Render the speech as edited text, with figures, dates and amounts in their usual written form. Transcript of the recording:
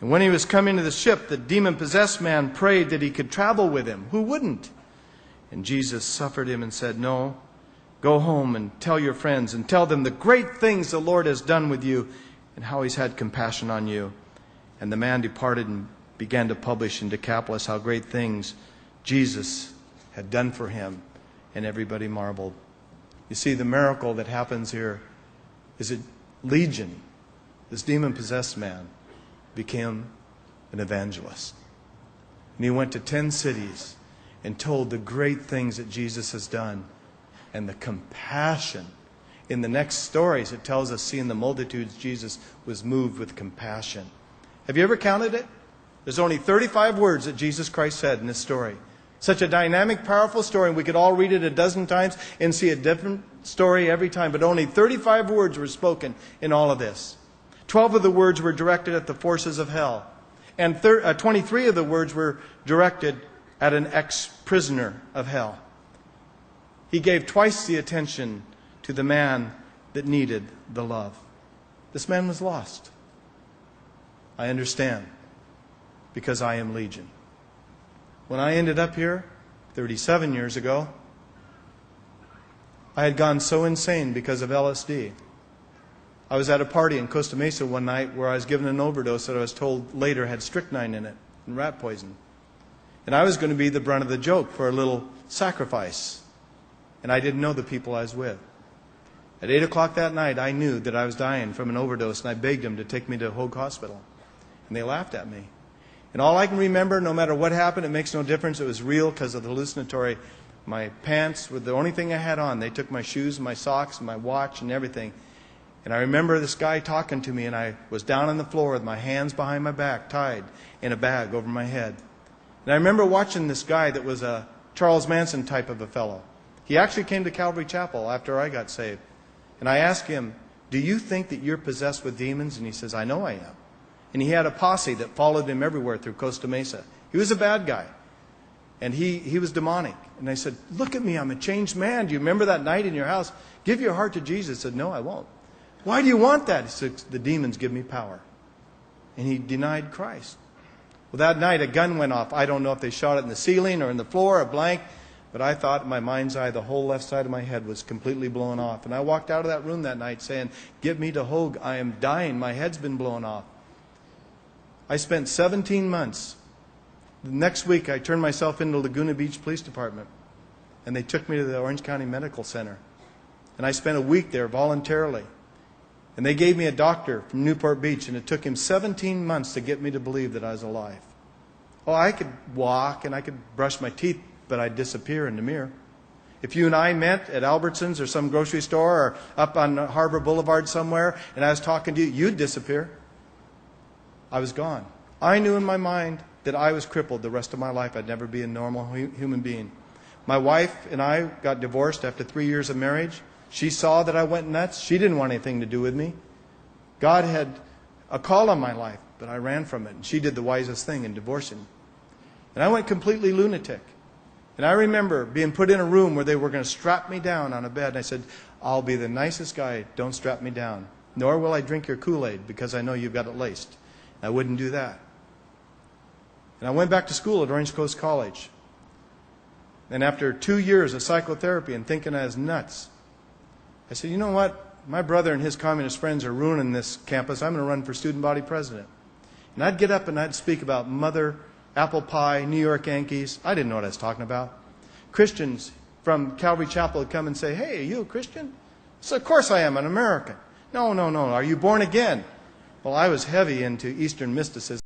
And when he was coming to the ship, the demon-possessed man prayed that he could travel with him. Who wouldn't? And Jesus suffered him and said, "No, go home and tell your friends and tell them the great things the Lord has done with you and how he's had compassion on you." And the man departed and began to publish in Decapolis how great things Jesus had done for him. And everybody marveled. You see, the miracle that happens here is that Legion, this demon-possessed man, became an evangelist. And he went to 10 cities and told the great things that Jesus has done. And the compassion. In the next stories, it tells us, seeing the multitudes, Jesus was moved with compassion. Have you ever counted it? There's only 35 words that Jesus Christ said in this story. Such a dynamic, powerful story, and we could all read it a dozen times and see a different story every time. But only 35 words were spoken in all of this. 12 of the words were directed at the forces of hell. And 23 of the words were directed at an ex-prisoner of hell. He gave twice the attention to the man that needed the love. This man was lost. I understand, because I am Legion. When I ended up here 37 years ago, I had gone so insane because of LSD. I was at a party in Costa Mesa one night where I was given an overdose that I was told later had strychnine in it and rat poison. And I was going to be the brunt of the joke for a little sacrifice. And I didn't know the people I was with. At 8 o'clock that night, I knew that I was dying from an overdose, and I begged them to take me to Hoag Hospital. And they laughed at me. And all I can remember, no matter what happened, it makes no difference. It was real because of the hallucinatory. My pants were the only thing I had on. They took my shoes and my socks and my watch and everything. And I remember this guy talking to me, and I was down on the floor with my hands behind my back, tied in a bag over my head. And I remember watching this guy that was a Charles Manson type of a fellow. He actually came to Calvary Chapel after I got saved. And I asked him, "Do you think that you're possessed with demons?" And he says, "I know I am." And he had a posse that followed him everywhere through Costa Mesa. He was a bad guy. And he was demonic. And I said, "Look at me, I'm a changed man. Do you remember that night in your house? Give your heart to Jesus." He said, "No, I won't." "Why do you want that?" He said, "The demons give me power." And he denied Christ. Well, that night a gun went off. I don't know if they shot it in the ceiling or in the floor or blank. But I thought in my mind's eye the whole left side of my head was completely blown off. And I walked out of that room that night saying, "Get me to Hoag. I am dying. My head's been blown off." I spent 17 months. The next week I turned myself into Laguna Beach Police Department. And they took me to the Orange County Medical Center. And I spent a week there voluntarily. And they gave me a doctor from Newport Beach, and it took him 17 months to get me to believe that I was alive. Oh, I could walk and I could brush my teeth, but I'd disappear in the mirror. If you and I met at Albertsons or some grocery store or up on Harbor Boulevard somewhere, and I was talking to you, you'd disappear. I was gone. I knew in my mind that I was crippled the rest of my life. I'd never be a normal human being. My wife and I got divorced after 3 years of marriage. She saw that I went nuts. She didn't want anything to do with me. God had a call on my life, but I ran from it. And she did the wisest thing in divorcing. And I went completely lunatic. And I remember being put in a room where they were going to strap me down on a bed. And I said, "I'll be the nicest guy. Don't strap me down. Nor will I drink your Kool-Aid because I know you've got it laced." I wouldn't do that. And I went back to school at Orange Coast College. And after 2 years of psychotherapy and thinking I was nuts, I said, "You know what? My brother and his communist friends are ruining this campus. I'm going to run for student body president." And I'd get up and I'd speak about mother, apple pie, New York Yankees. I didn't know what I was talking about. Christians from Calvary Chapel would come and say, "Hey, are you a Christian?" So, "Of course I am, an American." No. Are you born again?" Well, I was heavy into Eastern mysticism.